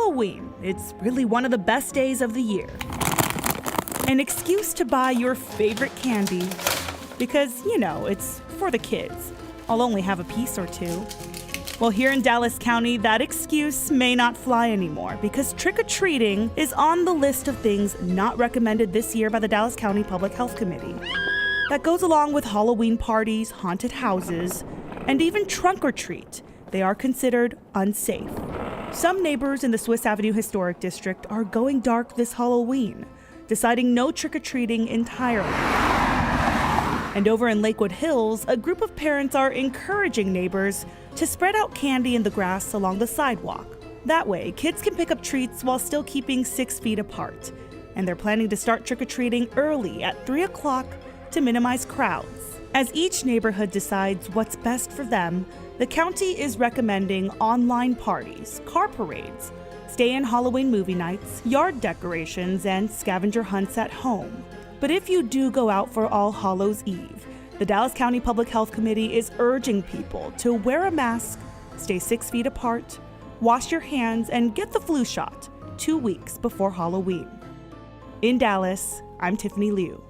Halloween. It's really one of the best days of the year. An excuse to buy your favorite candy because, it's for the kids. I'll only have a piece or two. Well, here in Dallas County, that excuse may not fly anymore because trick-or-treating is on the list of things not recommended this year by the Dallas County Public Health Committee. That goes along with Halloween parties, haunted houses, and even trunk-or-treat. They are considered unsafe. Some neighbors in the Swiss Avenue Historic District are going dark this Halloween, deciding no trick-or-treating entirely. And over in Lakewood Hills, a group of parents are encouraging neighbors to spread out candy in the grass along the sidewalk. That way, kids can pick up treats while still keeping 6 feet apart. And they're planning to start trick-or-treating early at 3 o'clock to minimize crowds. As each neighborhood decides what's best for them, the county is recommending online parties, car parades, stay-in Halloween movie nights, yard decorations, and scavenger hunts at home. But if you do go out for All Hallows Eve, the Dallas County Public Health Committee is urging people to wear a mask, stay 6 feet apart, wash your hands, and get the flu shot 2 weeks before Halloween. In Dallas, I'm Tiffany Liu.